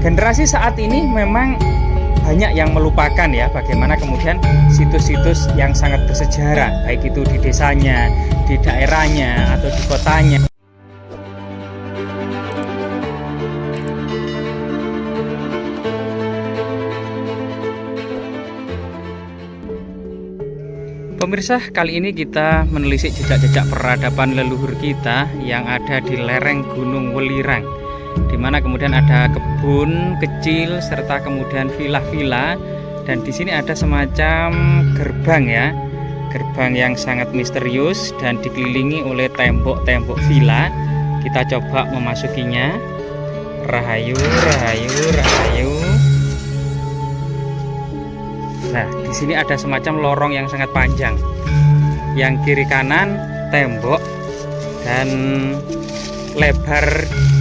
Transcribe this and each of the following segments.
generasi saat ini memang banyak yang melupakan ya bagaimana kemudian situs-situs yang sangat bersejarah, baik itu di desanya, di daerahnya, atau di kotanya. Pemirsa, kali ini kita menelisik jejak-jejak peradaban leluhur kita yang ada di lereng Gunung Welirang, di mana kemudian ada kebun kecil serta kemudian villa-villa, dan di sini ada semacam gerbang ya, gerbang yang sangat misterius dan dikelilingi oleh tembok-tembok villa. Kita coba memasukinya. Rahayu, rahayu, rahayu. Nah, di sini ada semacam lorong yang sangat panjang. Yang kiri kanan tembok, dan lebar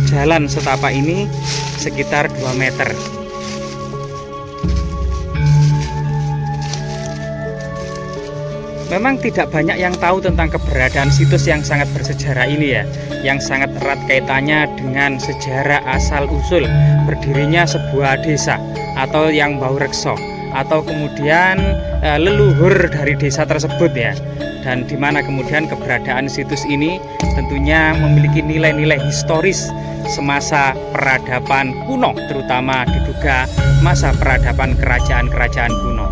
jalan setapak ini sekitar 2 meter. Memang tidak banyak yang tahu tentang keberadaan situs yang sangat bersejarah ini ya, yang sangat erat kaitannya dengan sejarah asal-usul berdirinya sebuah desa atau yang bau rekso, atau kemudian leluhur dari desa tersebut ya, dan di mana kemudian keberadaan situs ini tentunya memiliki nilai-nilai historis semasa peradaban kuno, terutama diduga masa peradaban kerajaan-kerajaan kuno.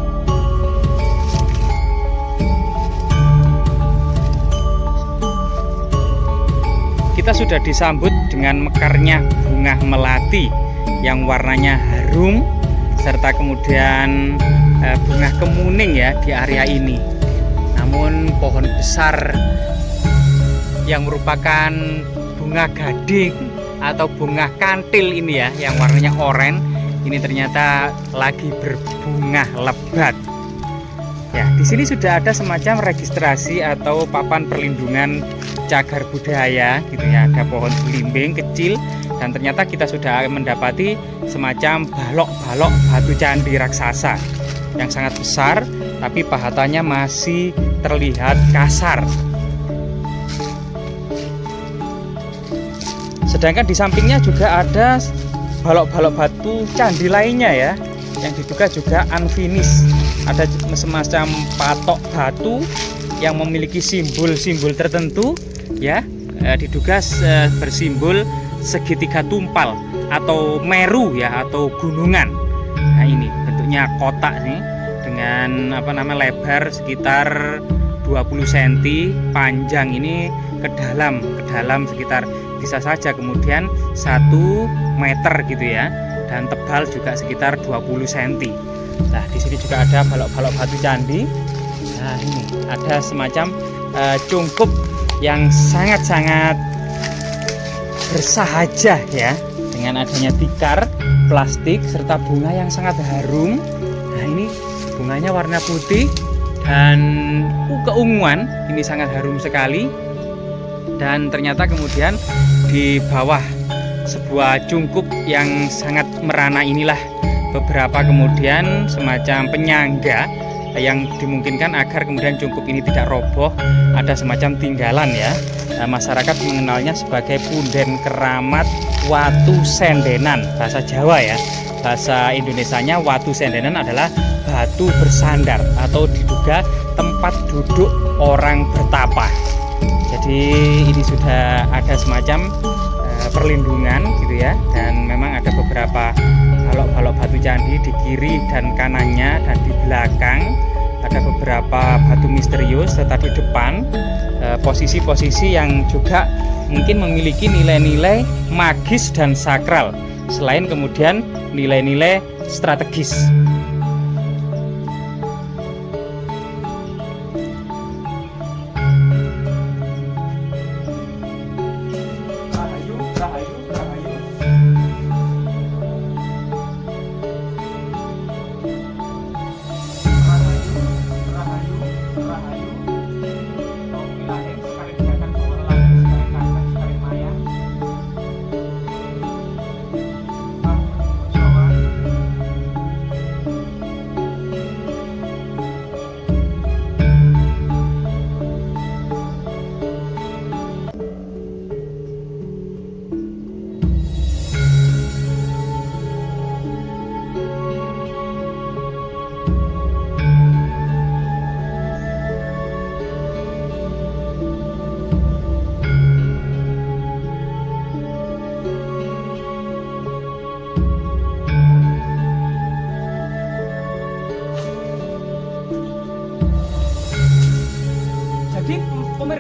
Kita sudah disambut dengan mekarnya bunga melati yang warnanya harum, serta kemudian bunga kemuning ya di area ini. Namun pohon besar yang merupakan bunga gading atau bunga kantil ini ya, yang warnanya oranye, ini ternyata lagi berbunga lebat. Ya, di sini sudah ada semacam registrasi atau papan perlindungan cagar budaya gitu ya. Ada pohon belimbing kecil, dan ternyata kita sudah mendapati semacam balok-balok batu candi raksasa yang sangat besar, tapi pahatannya masih terlihat kasar. Sedangkan di sampingnya juga ada balok-balok batu candi lainnya ya, yang diduga juga unfinished. Ada semacam patok batu yang memiliki simbol-simbol tertentu ya, diduga bersimbol segitiga tumpal atau meru ya, atau gunungan. Nah, ini bentuknya kotak nih dengan lebar sekitar 20 cm, panjang ini ke dalam sekitar bisa saja kemudian 1 meter gitu ya, dan tebal juga sekitar 20 cm. Nah, di sini juga ada balok-balok batu candi. Nah, ini ada semacam cungkup yang sangat-sangat bersahaja ya, dengan adanya tikar plastik serta bunga yang sangat harum. Nah, ini bunganya warna putih dan keunguan, ini sangat harum sekali. Dan ternyata kemudian di bawah sebuah cungkup yang sangat merana inilah beberapa kemudian semacam penyangga yang dimungkinkan agar kemudian cungkup ini tidak roboh. Ada semacam tinggalan ya. Masyarakat mengenalnya sebagai punden keramat watu sendenan, bahasa Jawa ya. Bahasa Indonesianya watu sendenan adalah batu bersandar atau diduga tempat duduk orang bertapa. Jadi ini sudah ada semacam perlindungan gitu ya, dan memang ada beberapa balok-balok batu candi di kiri dan kanannya, dan di belakang ada beberapa batu misterius, serta di depan posisi-posisi yang juga mungkin memiliki nilai-nilai magis dan sakral, selain kemudian nilai-nilai strategis.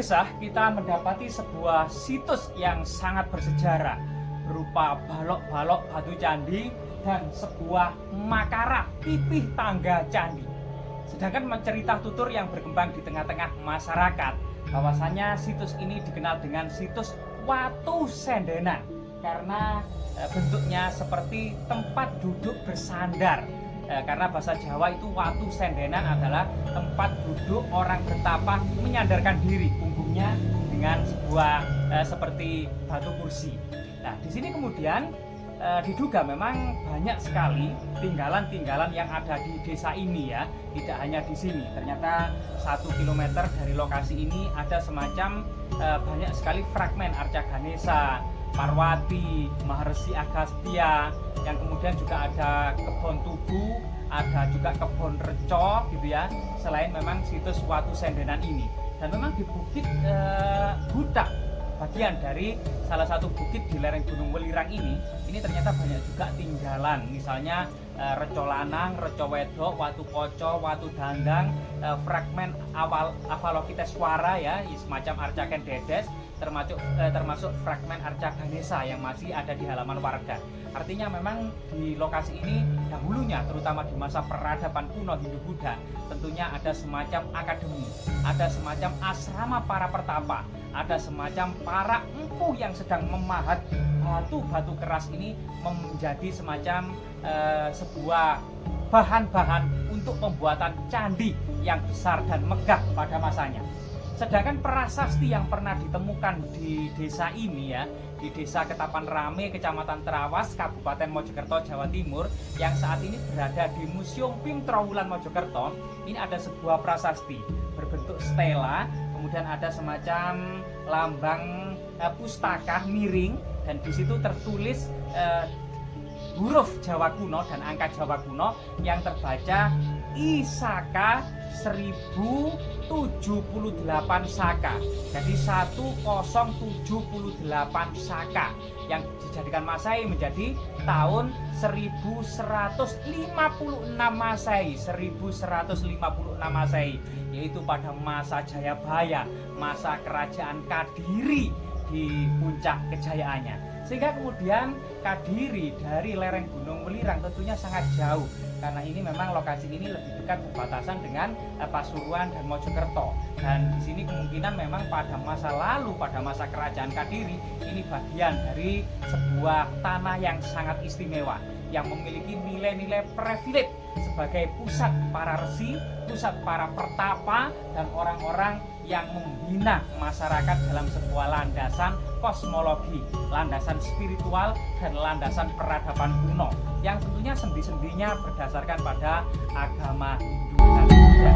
Pemirsa, kita mendapati sebuah situs yang sangat bersejarah berupa balok-balok batu candi dan sebuah makara pipih tangga candi. Sedangkan cerita tutur yang berkembang di tengah-tengah masyarakat bahwasanya situs ini dikenal dengan situs Watu Sendenan karena bentuknya seperti tempat duduk bersandar. Karena bahasa Jawa itu Watu Sendenan adalah tempat duduk orang bertapa menyandarkan diri, punggungnya dengan sebuah seperti batu kursi. Nah, di sini kemudian diduga memang banyak sekali tinggalan-tinggalan yang ada di desa ini ya. Tidak hanya di sini, ternyata 1 kilometer dari lokasi ini ada semacam banyak sekali fragmen Arca Ganesha, Parwati, Maharsi Agastya, yang kemudian juga ada kebon tugu, ada juga kebon reco gitu ya. Selain memang situs Watu Sendenan ini, dan memang di Bukit Budak, bagian dari salah satu bukit di lereng Gunung Welirang ini ternyata banyak juga tinggalan, misalnya reco lanang, reco wedok, watu koco, watu dandang, fragmen awal Avalokiteswara ya, semacam Arca Kendedes, termasuk fragmen Arca Ganesha yang masih ada di halaman warga. Artinya memang di lokasi ini dahulunya, terutama di masa peradaban kuno Hindu-Buddha, tentunya ada semacam akademi, ada semacam asrama para pertapa, ada semacam para empu yang sedang memahat batu-batu keras ini menjadi semacam sebuah bahan-bahan untuk pembuatan candi yang besar dan megah pada masanya. Sedangkan prasasti yang pernah ditemukan di desa ini ya, di desa Ketapan Rame, Kecamatan Trawas, Kabupaten Mojokerto, Jawa Timur, yang saat ini berada di Museum Pim Trowulan Mojokerto, ini ada sebuah prasasti berbentuk stela, kemudian ada semacam lambang pustaka miring, dan di situ tertulis huruf Jawa kuno dan angka Jawa kuno yang terbaca Isaka 1078 Saka. Jadi 1078 Saka yang dijadikan Masehi menjadi tahun 1156 Masehi, 1156 Masehi, yaitu pada masa Jayabaya, masa kerajaan Kadiri di puncak kejayaannya. Sehingga kemudian Kadiri dari lereng Gunung Welirang tentunya sangat jauh, karena ini memang lokasi ini lebih dekat berbatasan dengan Pasuruan dan Mojokerto. Dan di sini kemungkinan memang pada masa lalu, pada masa kerajaan Kadiri, ini bagian dari sebuah tanah yang sangat istimewa, yang memiliki nilai-nilai privilege sebagai pusat para resi, pusat para pertapa, dan orang-orang yang membina masyarakat dalam sebuah landasan kosmologi, landasan spiritual, dan landasan peradaban kuno yang tentunya sendi-sendinya berdasarkan pada agama Hindu dan Buddha.